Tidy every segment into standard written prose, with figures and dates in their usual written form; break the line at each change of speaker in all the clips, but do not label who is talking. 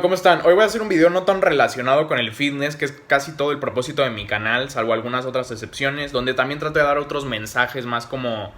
¿Cómo están? Hoy voy a hacer un video no tan relacionado con el fitness, que es casi todo el propósito de mi canal, salvo algunas otras excepciones, donde también trato de dar otros mensajes más como,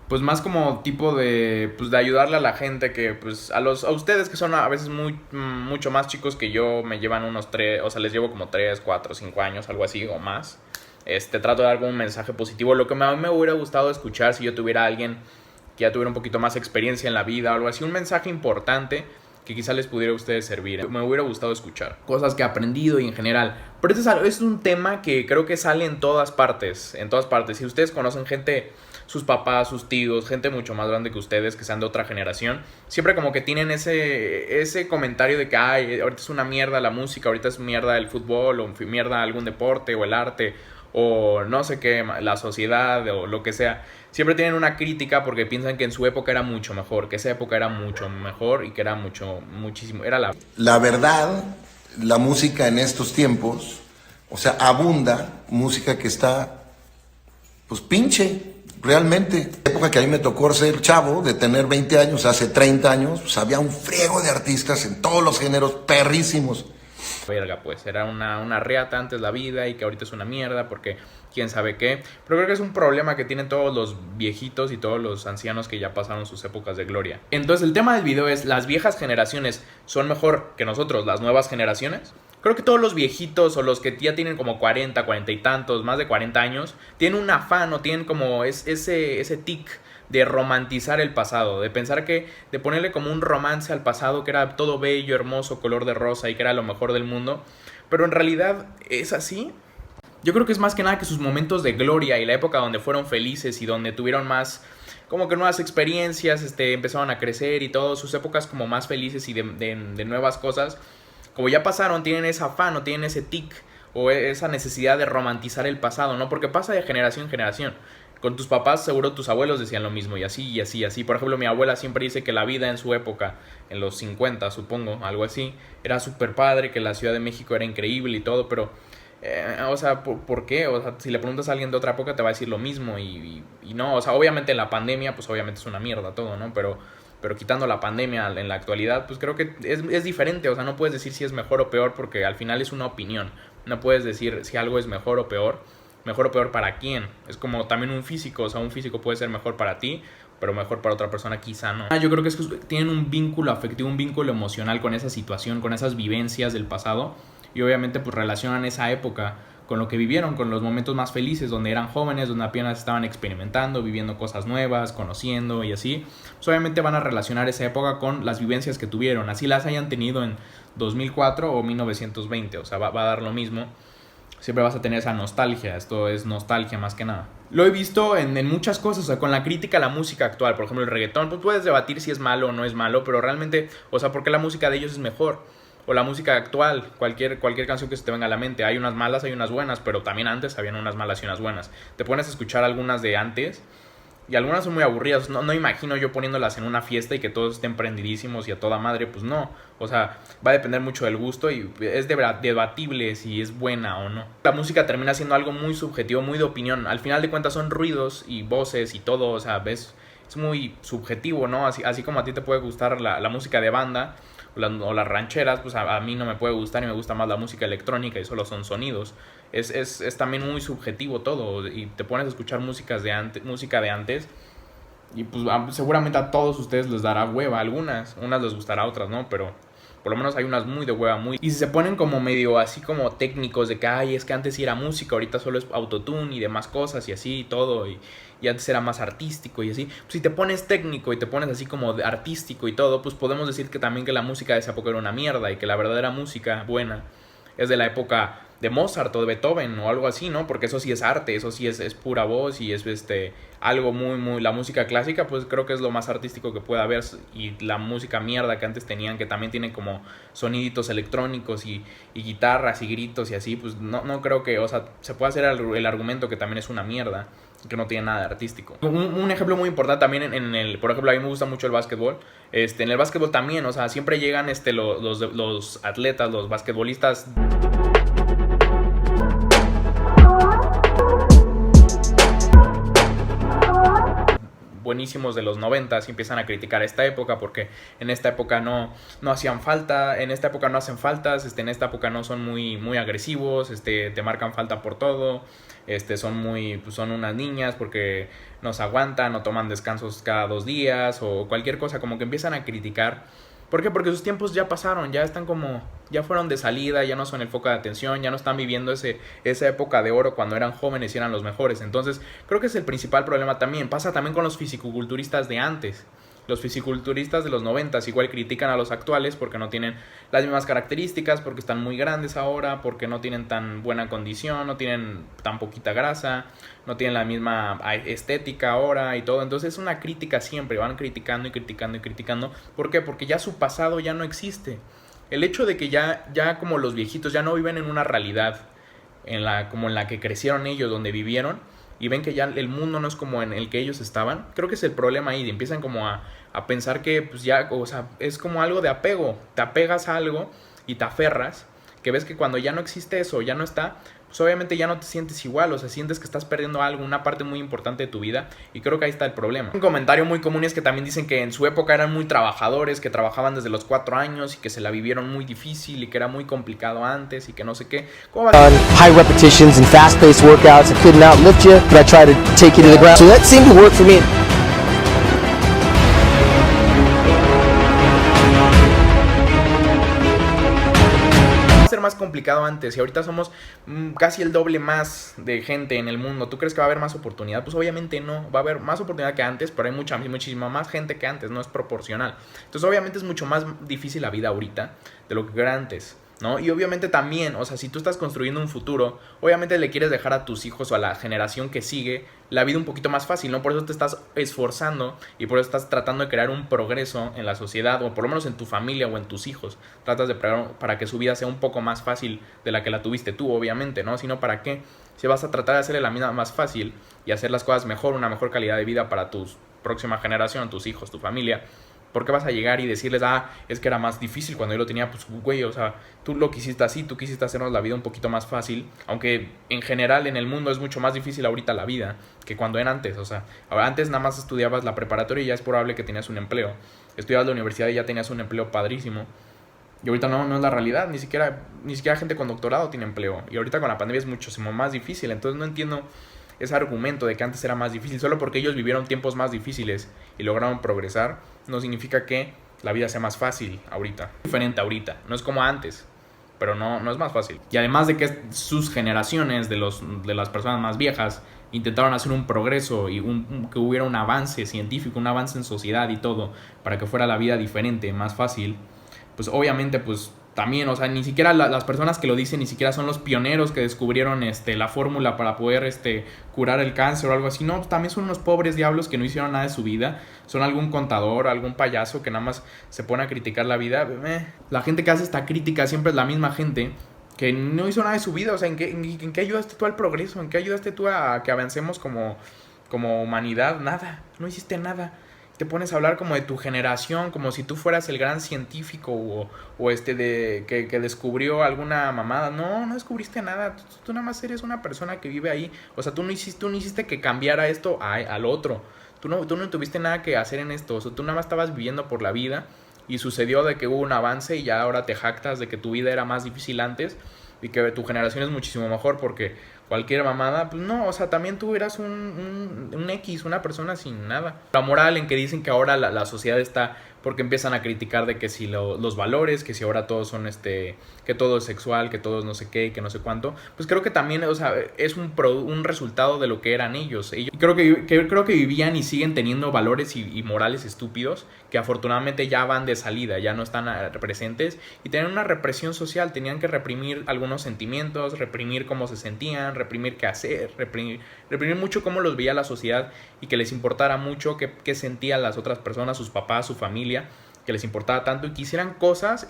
pues más como tipo de, pues de ayudarle a la gente que, pues a ustedes que son a veces mucho más chicos que yo, me llevan unos 3, o sea, les llevo como 3, 4, 5 años, algo así o más. Trato de dar algún mensaje positivo, lo que a mí me hubiera gustado escuchar si yo tuviera a alguien que ya tuviera un poquito más experiencia en la vida o algo así, un mensaje importante que quizá les pudiera a ustedes servir. Me hubiera gustado escuchar cosas que he aprendido y en general. Pero es un tema que creo que sale en todas partes. En todas partes. Si ustedes conocen gente, sus papás, sus tíos, gente mucho más grande que ustedes, que sean de otra generación, siempre como que tienen ese comentario de que ay, ahorita es una mierda la música, ahorita es mierda el fútbol, o mierda algún deporte, o el arte, o no sé qué, la sociedad, o lo que sea. Siempre tienen una crítica porque piensan que en su época era mucho mejor, que esa época era mucho mejor y que era muchísimo, era la...
La verdad, la música en estos tiempos, o sea, abunda música que está, pues pinche, realmente. En la época que a mí me tocó ser chavo, de tener 20 años, hace 30 años, pues había un friego de artistas en todos los géneros, perrísimos.
Verga, pues era una reata antes la vida y que ahorita es una mierda porque quién sabe qué. Pero creo que es un problema que tienen todos los viejitos y todos los ancianos que ya pasaron sus épocas de gloria. Entonces el tema del video es, ¿las viejas generaciones son mejor que nosotros, las nuevas generaciones? Creo que todos los viejitos o los que ya tienen como 40, 40 y tantos, más de 40 años, tienen un afán o tienen como ese tic de romantizar el pasado, de pensar que, de ponerle como un romance al pasado que era todo bello, hermoso, color de rosa y que era lo mejor del mundo, pero en realidad es así. Yo creo que es más que nada que sus momentos de gloria y la época donde fueron felices y donde tuvieron más, como que nuevas experiencias, empezaron a crecer y todo, sus épocas como más felices y de nuevas cosas, como ya pasaron, tienen ese afán o tienen ese tic o esa necesidad de romantizar el pasado, ¿no? Porque pasa de generación en generación. Con tus papás seguro tus abuelos decían lo mismo y así y así y así. Por ejemplo, mi abuela siempre dice que la vida en su época, en los 50 supongo, algo así, era súper padre, que la Ciudad de México era increíble y todo, pero, o sea, ¿por qué? O sea, si le preguntas a alguien de otra época te va a decir lo mismo y no, o sea, obviamente la pandemia, pues obviamente es una mierda todo, ¿no? Pero quitando la pandemia en la actualidad, pues creo que es diferente, o sea, no puedes decir si es mejor o peor porque al final es una opinión. No puedes decir si algo es mejor o peor para quién. Es como también un físico, o sea, un físico puede ser mejor para ti, pero mejor para otra persona quizá no. Yo creo que es que tienen un vínculo afectivo, un vínculo emocional con esa situación, con esas vivencias del pasado y obviamente pues relacionan esa época con lo que vivieron, con los momentos más felices, donde eran jóvenes, donde apenas estaban experimentando, viviendo cosas nuevas, conociendo y así. Pues obviamente van a relacionar esa época con las vivencias que tuvieron, así las hayan tenido en 2004 o 1920, o sea, va a dar lo mismo. Siempre vas a tener esa nostalgia, esto es nostalgia más que nada. Lo he visto en muchas cosas, o sea, con la crítica a la música actual, por ejemplo el reggaetón, pues puedes debatir si es malo o no es malo, pero realmente, o sea, ¿por qué la música de ellos es mejor? O la música actual, cualquier canción que se te venga a la mente, hay unas malas, hay unas buenas, pero también antes habían unas malas y unas buenas. Te pones a escuchar algunas de antes y algunas son muy aburridas, no imagino yo poniéndolas en una fiesta y que todos estén prendidísimos y a toda madre, pues no. O sea, va a depender mucho del gusto y es debatible si es buena o no. La música termina siendo algo muy subjetivo, muy de opinión. Al final de cuentas son ruidos y voces y todo, o sea, ves, es muy subjetivo, ¿no? Así como a ti te puede gustar la música de banda o las rancheras, pues a mí no me puede gustar y me gusta más la música electrónica y solo son sonidos. Es también muy subjetivo todo y te pones a escuchar música de antes y pues seguramente a todos ustedes les dará hueva, unas les gustará, otras no, pero por lo menos hay unas muy de hueva, y si se ponen como medio así como técnicos de que ay, es que antes sí era música, ahorita solo es autotune y demás cosas y así y todo y antes era más artístico y así, pues si te pones técnico y te pones así como artístico y todo, pues podemos decir que también que la música de esa época era una mierda y que la verdadera música buena es de la época de Mozart o de Beethoven o algo así, ¿no? Porque eso sí es arte, eso sí es pura voz y es algo muy... La música clásica pues creo que es lo más artístico que puede haber y la música mierda que antes tenían, que también tiene como soniditos electrónicos y guitarras y gritos y así, pues no creo que, o sea, se puede hacer el argumento que también es una mierda, que no tiene nada de artístico. Un ejemplo muy importante también por ejemplo, a mí me gusta mucho el básquetbol. En el básquetbol también, o sea, siempre llegan los atletas, los basquetbolistas buenísimos de los 90s y empiezan a criticar esta época porque en esta época no hacían falta, en esta época no hacen faltas, en esta época no son muy agresivos, te marcan falta por todo, son unas niñas porque no se aguantan, no toman descansos cada 2 días o cualquier cosa, como que empiezan a criticar. ¿Por qué? Porque sus tiempos ya pasaron, ya fueron de salida, ya no son el foco de atención, ya no están viviendo esa época de oro cuando eran jóvenes y eran los mejores. Entonces, creo que es el principal problema también. Pasa también con los fisicoculturistas de antes. Los fisiculturistas de los 90s igual critican a los actuales porque no tienen las mismas características, porque están muy grandes ahora, porque no tienen tan buena condición, no tienen tan poquita grasa, no tienen la misma estética ahora y todo. Entonces es una crítica siempre, van criticando y criticando y criticando. ¿Por qué? Porque ya su pasado ya no existe. El hecho de que ya como los viejitos ya no viven en una realidad como en la que crecieron ellos, donde vivieron, y ven que ya el mundo no es como en el que ellos estaban, creo que es el problema ahí, empiezan como a pensar que pues ya, o sea, es como algo de apego, te apegas a algo y te aferras, que ves que cuando ya no existe eso, ya no está, pues obviamente ya no te sientes igual, o sea, sientes que estás perdiendo algo, una parte muy importante de tu vida, y creo que ahí está el problema. Un comentario muy común es que también dicen que en su época eran muy trabajadores, que trabajaban desde los 4 años y que se la vivieron muy difícil y que era muy complicado antes y que no sé qué. ¿Cómo va?
High repetitions and fast-paced workouts. I couldn't outlift you, but I tried to take you to the ground. So that seemed to work for me.
Ser más complicado antes y ahorita somos casi el doble más de gente en el mundo. ¿Tú crees que va a haber más oportunidad? Pues obviamente no, va a haber más oportunidad que antes, pero hay muchísima más gente que antes, no es proporcional. Entonces obviamente es mucho más difícil la vida ahorita de lo que era antes, ¿no? Y obviamente también, o sea, si tú estás construyendo un futuro, obviamente le quieres dejar a tus hijos o a la generación que sigue la vida un poquito más fácil, ¿no? Por eso te estás esforzando y por eso estás tratando de crear un progreso en la sociedad, o por lo menos en tu familia o en tus hijos. Tratas de para que su vida sea un poco más fácil de la que la tuviste tú, obviamente, ¿no? Si no, ¿para qué? Si vas a tratar de hacerle la vida más fácil y hacer las cosas mejor, una mejor calidad de vida para tu próxima generación, tus hijos, tu familia, ¿por qué vas a llegar y decirles, es que era más difícil cuando yo lo tenía? Pues, güey, o sea, tú lo quisiste así, tú quisiste hacernos la vida un poquito más fácil, aunque en general en el mundo es mucho más difícil ahorita la vida que cuando era antes. O sea, antes nada más estudiabas la preparatoria y ya es probable que tenías un empleo. Estudiabas la universidad y ya tenías un empleo padrísimo. Y ahorita no es la realidad, ni siquiera gente con doctorado tiene empleo. Y ahorita con la pandemia es muchísimo más difícil, entonces no entiendo ese argumento de que antes era más difícil. Solo porque ellos vivieron tiempos más difíciles y lograron progresar, no significa que la vida sea más fácil ahorita. Es diferente ahorita, no es como antes, pero no es más fácil. Y además de que sus generaciones de las personas más viejas intentaron hacer un progreso y que hubiera un avance científico, un avance en sociedad y todo, para que fuera la vida diferente, más fácil, pues obviamente pues también, o sea, ni siquiera las personas que lo dicen ni siquiera son los pioneros que descubrieron la fórmula para poder curar el cáncer o algo así. No, también son unos pobres diablos que no hicieron nada de su vida. Son algún contador, algún payaso que nada más se pone a criticar la vida. La gente que hace esta crítica siempre es la misma gente que no hizo nada de su vida. O sea, ¿en qué ayudaste tú al progreso? ¿En qué ayudaste tú a que avancemos como humanidad? Nada, no hiciste nada. Te pones a hablar como de tu generación, como si tú fueras el gran científico o que descubrió alguna mamada. No descubriste nada. Tú nada más eres una persona que vive ahí. O sea, tú no hiciste que cambiara esto al otro. Tú no tuviste nada que hacer en esto. O sea, tú nada más estabas viviendo por la vida y sucedió de que hubo un avance y ya ahora te jactas de que tu vida era más difícil antes y que tu generación es muchísimo mejor porque cualquier mamada, pues no, o sea, también tú eras un X, una persona sin nada. La moral en que dicen que ahora la sociedad está, porque empiezan a criticar de que si los valores, que si ahora todos son que todo es sexual, que todo es no sé qué, que no sé cuánto, pues creo que también, o sea, es un resultado de lo que eran ellos. Creo que vivían y siguen teniendo valores y morales estúpidos que afortunadamente ya van de salida, ya no están presentes y tenían una represión social, tenían que reprimir algunos sentimientos, reprimir cómo se sentían, reprimir qué hacer, reprimir mucho cómo los veía la sociedad y que les importara mucho qué sentían las otras personas, sus papás, su familia. que les importaba tanto y que hicieran cosas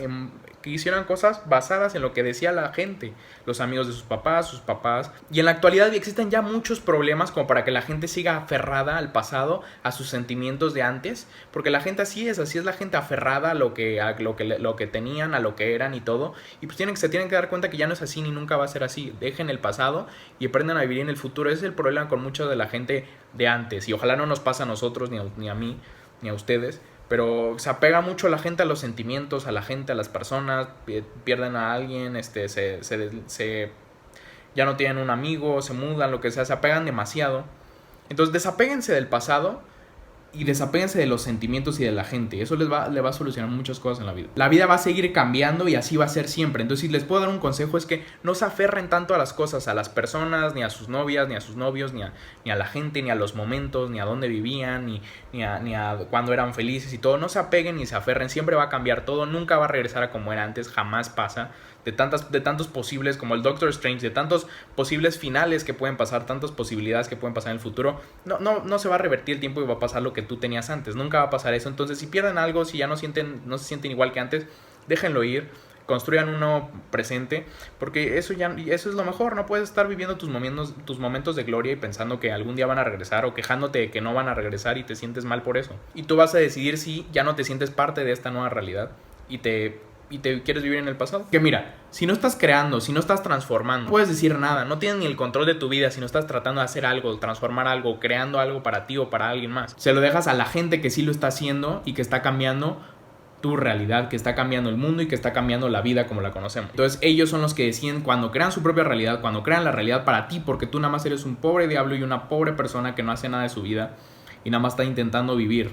basadas en lo que decía la gente, los amigos de sus papás. Y en la actualidad existen ya muchos problemas como para que la gente siga aferrada al pasado, a sus sentimientos de antes, porque la gente así es la gente aferrada a lo que tenían, a lo que eran y todo, y pues se tienen que dar cuenta que ya no es así ni nunca va a ser así. Dejen el pasado y aprendan a vivir en el futuro. Ese es el problema con mucha de la gente de antes, y ojalá no nos pase a nosotros, ni a mí, ni a ustedes. Pero se apega mucho la gente a los sentimientos, a la gente, a las personas, pierden a alguien, ya no tienen un amigo, se mudan, lo que sea, se apegan demasiado. Entonces desapéguense del pasado y desapéguense de los sentimientos y de la gente. Eso le va a solucionar muchas cosas en la vida. La vida va a seguir cambiando y así va a ser siempre. Entonces, si les puedo dar un consejo, es que no se aferren tanto a las cosas, a las personas, ni a sus novias, ni a sus novios, ni a la gente, ni a los momentos, ni a dónde vivían, ni a cuando eran felices y todo. No se apeguen ni se aferren. Siempre va a cambiar todo. Nunca va a regresar a como era antes. Jamás pasa. De tantos posibles, como el Doctor Strange, de tantos posibles finales que pueden pasar, tantas posibilidades que pueden pasar en el futuro, no se va a revertir el tiempo y va a pasar lo que tú tenías antes. Nunca va a pasar eso. Entonces, si pierden algo, si ya no se sienten igual que antes, déjenlo ir, construyan uno presente, porque eso es lo mejor. No puedes estar viviendo tus momentos de gloria y pensando que algún día van a regresar, o quejándote de que no van a regresar y te sientes mal por eso. Y tú vas a decidir si ya no te sientes parte de esta nueva realidad y te quieres vivir en el pasado. Que mira, si no estás creando, si no estás transformando, no puedes decir nada, no tienes ni el control de tu vida si no estás tratando de hacer algo, transformar algo, creando algo para ti o para alguien más. Se lo dejas a la gente que sí lo está haciendo y que está cambiando tu realidad, que está cambiando el mundo y que está cambiando la vida como la conocemos. Entonces ellos son los que deciden cuando crean su propia realidad, cuando crean la realidad para ti, porque tú nada más eres un pobre diablo y una pobre persona que no hace nada de su vida y nada más está intentando vivir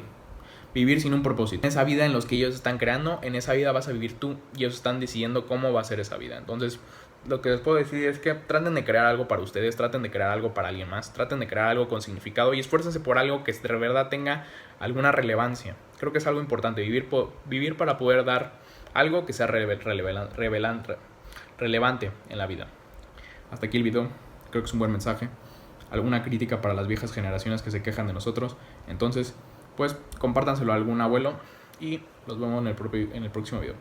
sin un propósito. En esa vida en los que ellos están creando, en esa vida vas a vivir tú y ellos están decidiendo cómo va a ser esa vida. Entonces, lo que les puedo decir es que traten de crear algo para ustedes, traten de crear algo para alguien más, traten de crear algo con significado y esfuércense por algo que de verdad tenga alguna relevancia. Creo que es algo importante, vivir para poder dar algo que sea relevante en la vida. Hasta aquí el video, creo que es un buen mensaje. Alguna crítica para las viejas generaciones que se quejan de nosotros. Entonces, pues compártanselo a algún abuelo y los vemos en el próximo video.